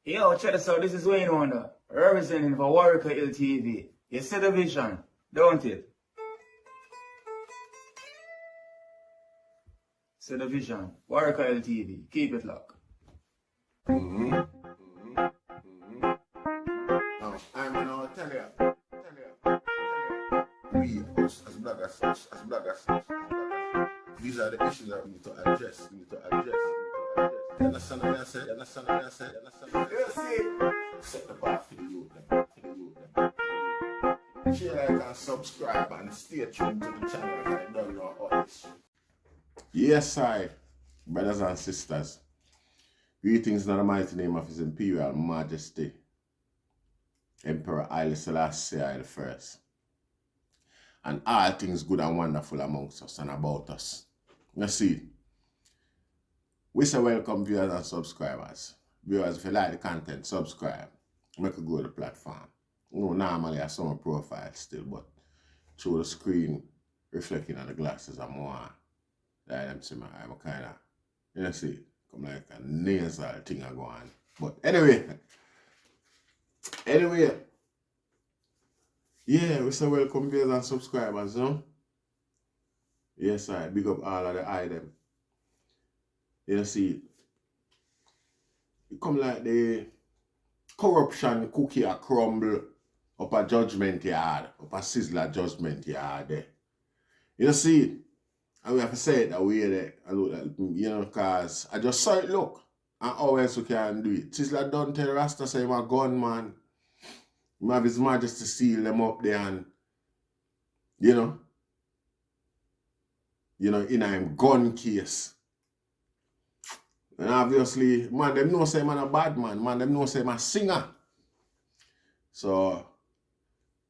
Yo, check this out. This is Wayne Wonder, representing for Warrior LTV. You see the vision, don't it? See the vision. Warrior LTV. Keep it locked. No, I'm gonna tell you. We, as bloggers, these are the issues that we need to address. You understand what I said? Yes, set the bar for the youth. Share, like, and subscribe, and stay tuned to the channel. I don't know all this shit. Yes, I, brothers and sisters. Greetings in the mighty name of His Imperial Majesty, Emperor Haile Selassie I the First, and all things good and wonderful amongst us and about us. You see, we say welcome viewers and subscribers. Viewers, if you like the content, subscribe. Make a go to the platform. You know, normally I saw my profile still, but through the screen reflecting on the glasses, I'm more like them see I'm kind of, you know, see, come like a nasal thing I go on. But anyway, yeah, we say welcome viewers and subscribers, no? Yes, I big up all of the items. You see, it come like the corruption cookie a crumble up a judgment yard, up a Sizzla Judgement yard there. You see, and we have to say it that way there, you know, because I just saw it look, and how else we can do it. Sizzla done tell Rasta say I'm a gunman. He have His Majesty seal them up there and, you know, in a gun case. And obviously, man, them know say man a bad man. Man, them know say man a singer. So,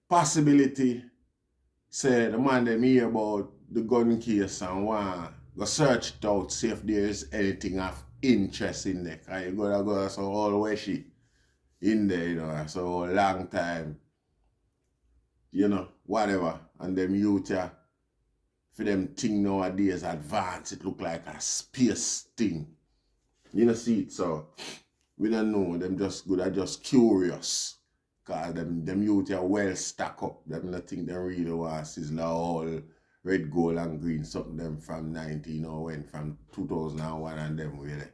possibility say the man them hear about the gun case and want go search it out, see if there is anything of interest in there. Cause you gotta go so all way she in there, you know, so long time, you know, whatever. And them youth here, for them thing nowadays advance, it look like a space thing. You know, see it, so we don't know, them just good, are just curious. Cause them youth are well stacked up. Them not think they really want Sizzla all red, gold and green, something them from 19 or when, from 2001 and them really.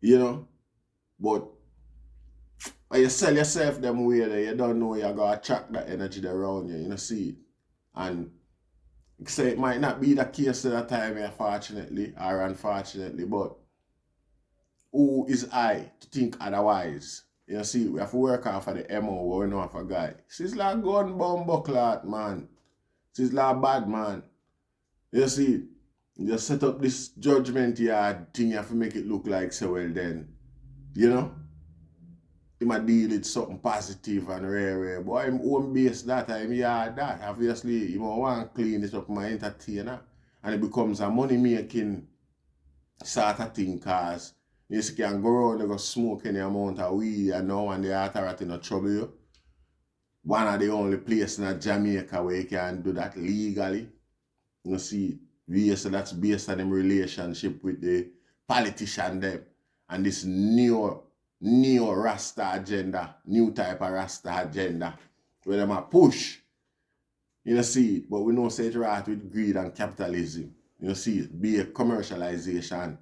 You know? But when you sell yourself them way there, you don't know you're gonna attract that energy around you, you know, see it. And say it might not be the case at that time, fortunately or unfortunately, but who is I to think otherwise? You see, we have to work off of the MO, we know of a guy. Sizzla gun bomb buckler, man. Sizzla bad man. You see, you just set up this judgment yard thing, you have to make it look like so well then. You know? He might deal with something positive and rare. Boy, him own base that time, yeah, that. Obviously, you want to clean it up, my entertainer. And it becomes a money-making sort of thing, cause you can go around and go smoke any amount of weed and no one the authority no trouble you. One of the only places in Jamaica where you can do that legally. You see, so that's based on them relationship with the politician them and this new Rasta agenda, new type of Rasta agenda, where them a push. You see, but we know say it right with greed and capitalism. You see, be a commercialization.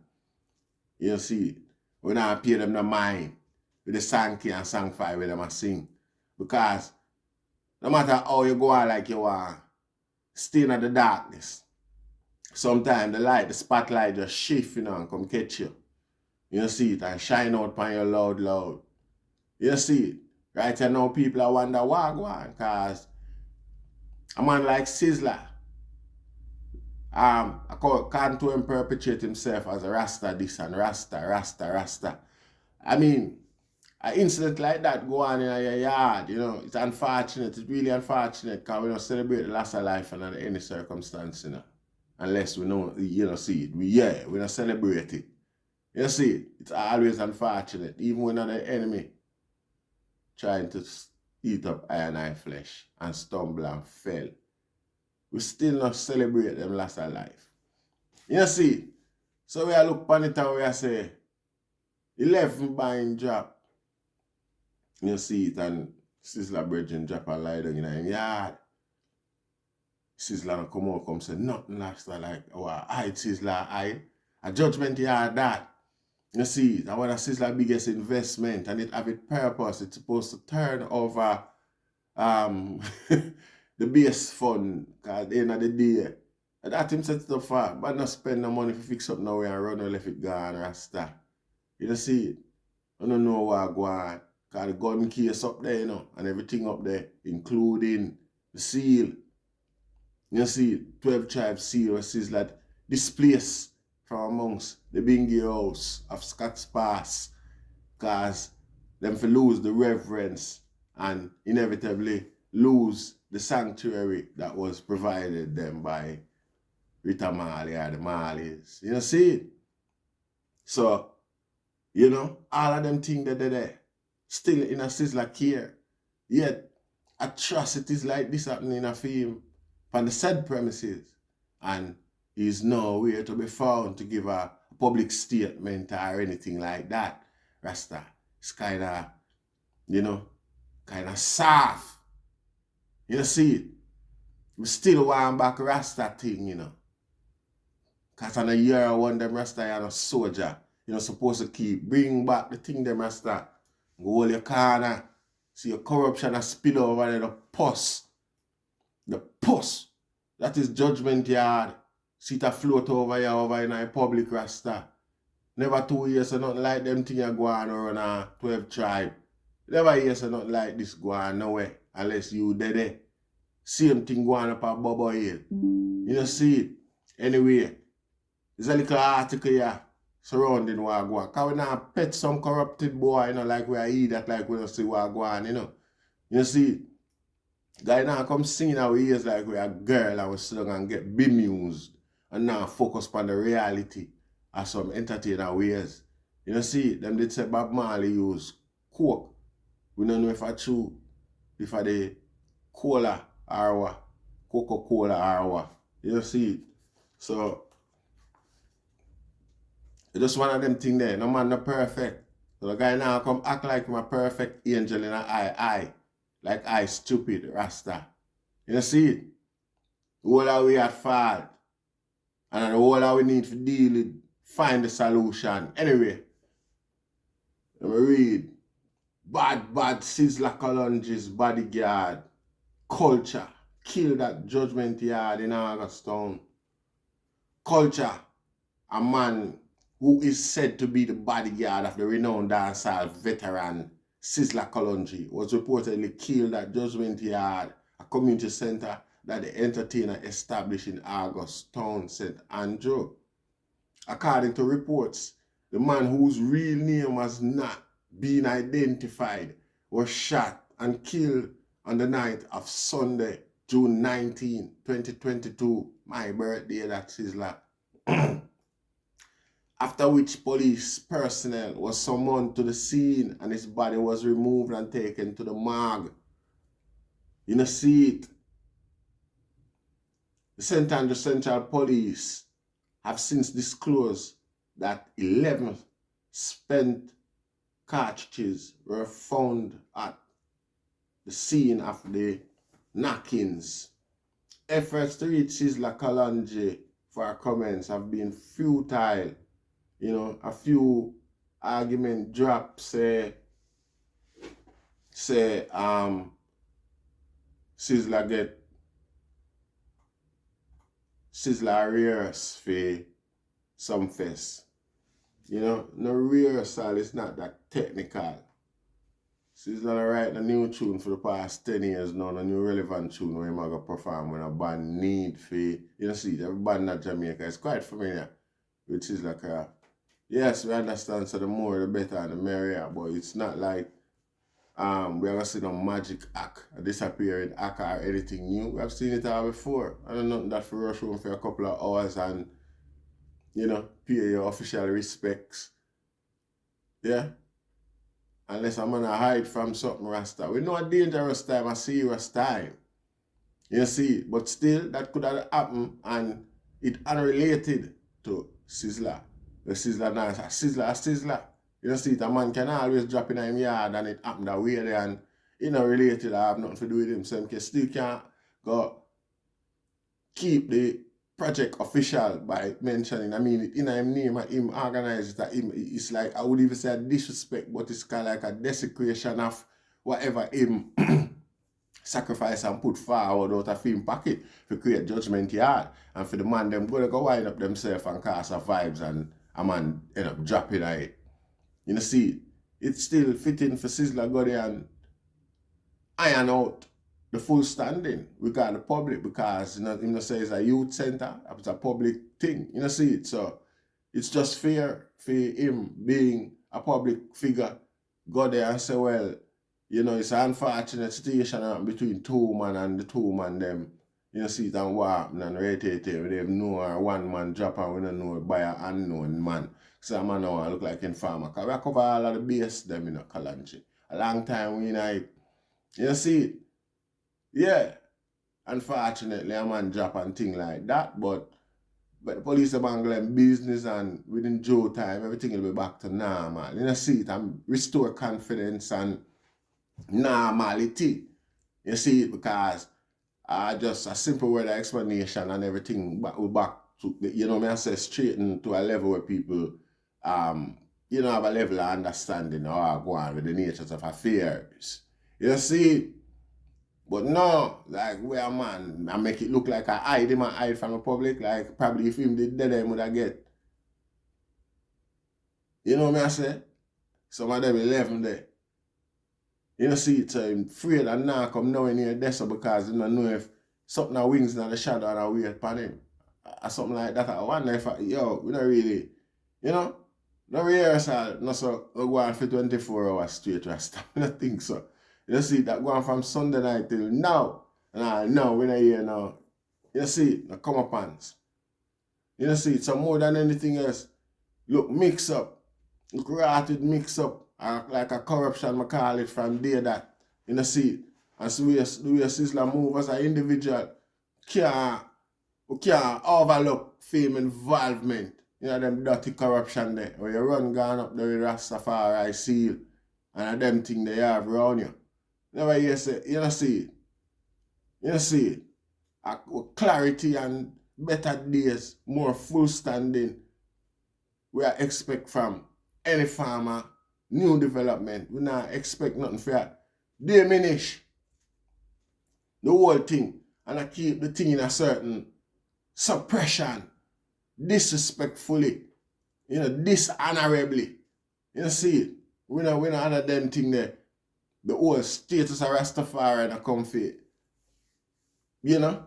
You see, we not pay them the mind with the Sankey and Sangfy where them a sing. Because no matter how you go on like you want, stay in the darkness. Sometimes the spotlight just shift, you know, and come catch you. You see it and shine out upon you loud. You see it. Right now people are wonder why go on, because a man like Sizzla, I can't to him perpetuate himself as a Rasta this and Rasta. I mean, an incident like that go on in your yard, you know, it's unfortunate, it's really unfortunate because we don't celebrate the loss of life under any circumstance, you know, unless we know, you know, see it. We don't celebrate it. You see, it's always unfortunate, even when the enemy trying to eat up iron eye flesh and stumble and fell. We still not celebrate them loss of life. You see, so we look upon it and we say, He left me buying drop. You see it, and Sizzla brethren drop and lie down in him yard. Sizzla come out, come say nothing Rasta like, oh, I Sizzla, a judgment yard that. You see, that was Sizzla biggest investment, and it have its purpose. It's supposed to turn over the base fund, because at the end of the day, that him set it up for, but not spend no money to fix up nowhere and run or left it gone, Rasta. You see it? I don't know what go on, because the gun case up there, you know, and everything up there, including the seal. You see, 12 tribe seal where Sizzla displaced from amongst the Bingy house of Scott's Pass, because them for lose the reverence and inevitably lose the sanctuary that was provided them by Rita Marley or the Marleys. You see it? So, you know, all of them things that they're there, still in a Sizzla care. Yet, atrocities like this happening in a film on the said premises, and he's nowhere to be found to give a public statement or anything like that. Rasta, it's kind of, you know, kind of soft. You see it? We still want back Rasta thing, you know. Because in a year one, them Rasta are a soldier. You know, supposed to bring back the thing them Rasta. Go hold your corner. See your corruption a spill over there, the pus. The pus. That is judgment yard. See it a float over here, over in a public Rasta. Never 2 years or nothing like them thing go on around a 12 tribe. Never years or nothing like this go on nowhere. Unless you dead. Same thing going up at Bobo Hill. You know, see it. Anyway, there's a little article here surrounding what go on. Because we not pet some corrupted boy, you know, like we eat that, like we don't see what go on, you know. You see it. Guy now come singing our ears like we a girl and we sit down and get bemused and now focus on the reality of some entertainer ways. You know, see, them did say Bob Marley use coke. We don't know if it's true, if it's the cola or what, Coca-Cola or what. You know, see. So, it's just one of them things there. No man not perfect. So the guy now come act like I'm a perfect angel in an eye. Like I stupid Rasta. You see it? All that we at fault. And all that we need to deal with, find the solution. Anyway, let me read. Bad Sizzla Kolonje's Bodyguard. Culture. Killed at Judgement Yard in Augustown. Culture. A man who is said to be the bodyguard of the renowned dancehall veteran Sizzla Kolonje was reportedly killed at Judgement Yard, a community center that the entertainer established in Augustown, St. Andrew. According to reports, the man whose real name has not been identified was shot and killed on the night of Sunday, June 19, 2022, my birthday, that's Sizzla. After which police personnel was summoned to the scene and his body was removed and taken to the morgue. You know, see it. The St. Andrew Central Police have since disclosed that 11 spent cartridges were found at the scene of the knockings. Efforts to reach Sizzla Kolonje for comments have been futile. You know, a few argument drops say Sizzla get Sizzla rehearse for some fest. You know, no rehearsal is not that technical. Sizzla write a new tune for the past 10 years now, a new relevant tune where I'm going to perform when a band need for, you know, see, every band in Jamaica is quite familiar with Sizzla craft. Yes, we understand, so the more the better and the merrier, but it's not like we are going to see no magic act, a disappearing act or anything new. We have seen it all before. I don't know that for rush home for a couple of hours and, you know, pay your official respects. Yeah? Unless I'm going to hide from something Rasta. We know a dangerous time, a serious time. You see, but still, that could have happened and it unrelated to Sizzla. The Sizzla dance, Sizzla. You see, a man can always drop in him yard and it happen that way there and he not related or have nothing to do with him. So he still can't go keep the project official by mentioning, I mean, in him name, him organize it, it's like, I would even say a disrespect, but it's kind of like a desecration of whatever him sacrifice and put forward out of him pocket to create Judgement yard. And for the man, them go wind up themselves and cast a vibes and a man end up dropping it. You know, see, it's still fitting for Sizzla go there and iron out the full standing regarding the public because, you know, say it's a youth center, it's a public thing, you know, see it. So it's just fair for him being a public figure, go there and say, well, you know, it's an unfortunate situation between two man and the two man them, you know, see it and what happen and rotate it. We don't know or one man drop and we don't know by an unknown man. So a man now look like informer. Because we cover all of the base them in Kolonje. A long time we know it. You see it? Yeah. Unfortunately, a man drop and thing like that, but the police are mangling business and within Joe time, everything will be back to normal. You know, see it and restore confidence and normality. You see it because just a simple word of explanation and everything back to, you know, I say straighten to a level where people, you know, have a level of understanding or go on with the natures of affairs. You see, but no, like where a man, I make it look like I hide him and hide from the public, like probably if him did dead, him would have get. You know what I say? Some of them 11 there. You know, see it, so I'm afraid and now come nowhere near Dessa because you don't know if something that wings in the shadow and I wait upon him. Or something like that. I wonder if, yo, we don't really, you know, no rehearsal, no so we go on for 24 hours straight, Rasta. I don't think so. You see that going from Sunday night till now. And no, we're not here now. You see, now come up pants. You know, see, so more than anything else, look, mix up. Look, rotted mix up. Like a corruption, I call it from day that. You know, see, and so the way Sizzla move as an individual, we can't overlook fame involvement. You know, them dirty corruption there. Where you run gone up there with Rastafari seal and them thing they have around you. Never you say, you know, see it. You know, see it. With clarity and better days, more full standing, we expect from any farmer. New development, we not expect nothing for that. Diminish the whole thing and I keep the thing in a certain suppression, disrespectfully, you know, dishonorably. You know, see it. We not under them thing there. The whole status of Rastafari and a comfy, you know,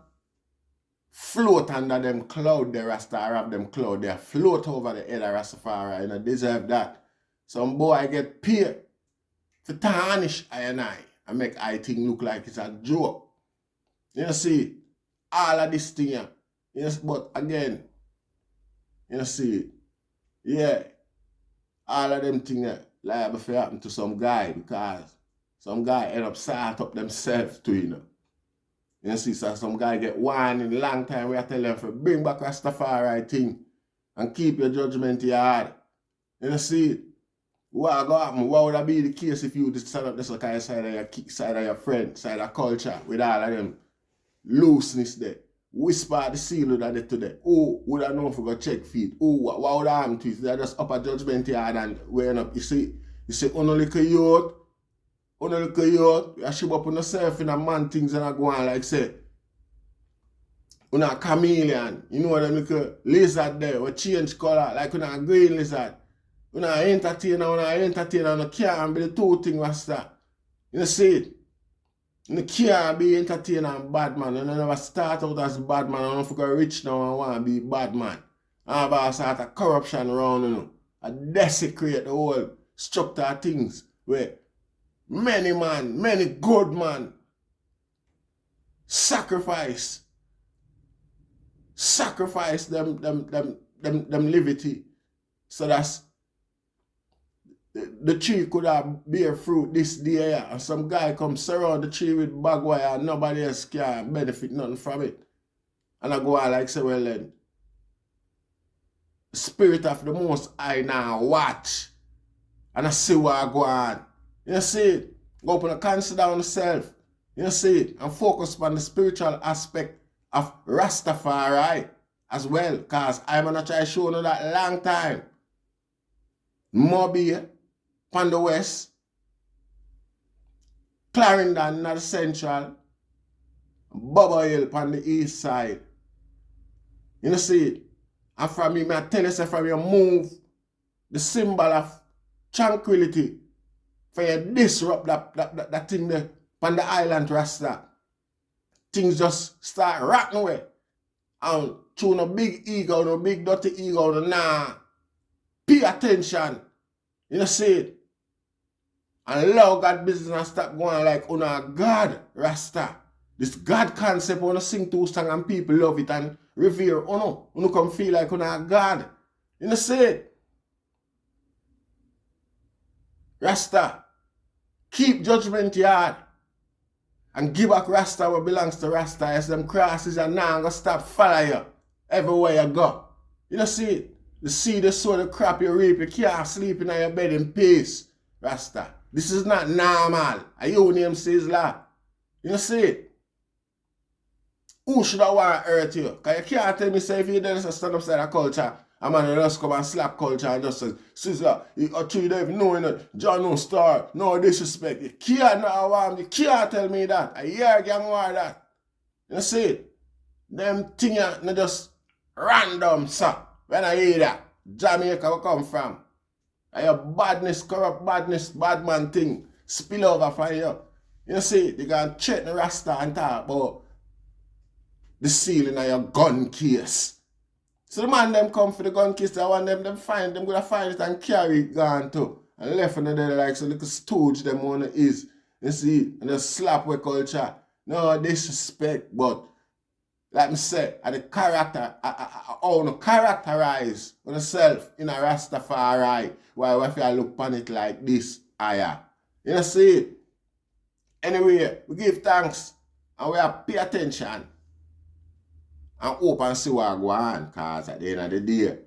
float under them cloud, the Rasta have them cloud there, float over the head of Rastafari, you know, deserve that. Some boy get paid to tarnish I and make I thing look like it's a joke. You know, see, all of this thing here. Yes, but again, you know, see, yeah, all of them things liable to happen to some guy because some guy end up start up themselves too, you know. You know, see, so some guy get one in a long time we are telling them to bring back Rastafari thing and keep your judgment yard. You know, see, what go happen? What would that be the case if you just stand up this kind of side of your friend, side of culture, with all of them looseness there? Whisper the seal that they today. Oh, would I know if we go check feet? Oh, what would I happen to it? They're just up a Judgement yard and wearing up. You see, only little youth, you should up on yourself in a man things and I go on like say, you're a chameleon. You know them little lizard there, we change color, like you're a green lizard. When I entertain, and I can't be the two things was that. You see it? You can't be entertainer and bad man. You never start out as bad man. I don't forget rich now and want to be bad man. I have a sort of corruption around, you know. I desecrate the whole structure of things where many good man sacrifice them liberty. So that's the tree could have bear fruit this day and some guy come surround the tree with bag wire and nobody else can benefit nothing from it. And I go on like say, well then, Spirit of the Most High now watch and I see what I go on. You see it? Go up and consider on yourself. You see it? And focus on the spiritual aspect of Rastafari as well. Because I'm going to try to show you that long time. Mobile, on the west, Clarendon on the central, Bubba Hill on the east side. You see it? And from me, I tell you, from you move the symbol of tranquility for you disrupt that thing there on the island Rasta. Things just start rocking away. And through no big ego, no big dirty ego, nah. Pay attention. You see it? And allow God business and stop going like, oh no, God, Rasta. This God concept, when you sing two songs and people love it and revere, oh no, you come feel like, oh no, God. You see it? Rasta, keep judgment yard and give back Rasta what belongs to Rasta as them crosses and now I'm going to stop follow you everywhere you go. You see it? You see the sort of crap you reap, you can't sleep in your bed in peace, Rasta. This is not normal. And you name Sizzla. You see it? Who should I want to hurt you? Because you can't tell me, say, if you just stand upside a culture, a man just come and slap culture and just say, Sizzla, you are three days knowing that John no star, no disrespect. You can't know want me. You can't tell me that. I hear gang war that. You see it? Them things are just random, sir. When I hear that, Jamaica will come from. And your badness, corrupt badness, bad man thing, spill over for you. You see it? You can check the Rasta and talk about the ceiling of your gun case. So the man them come for the gun case, I want them find them gonna find it and carry it gone too. And left in there like so little stooge them on it is. You see, and just slap with culture. No disrespect, but like me say, the character, I own to characterize yourself in a Rastafari. Why if you look upon it like this, you see it? Anyway, we give thanks and we have pay attention. And hope and see what go on, because at the end of the day,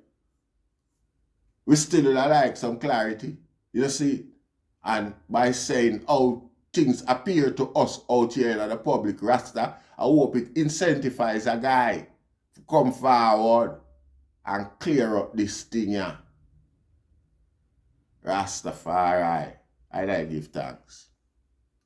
we still like some clarity, you see, and by saying how things appear to us out here in the public, Rasta, I hope it incentivizes a guy to come forward and clear up this thing here. Rastafari, I give thanks.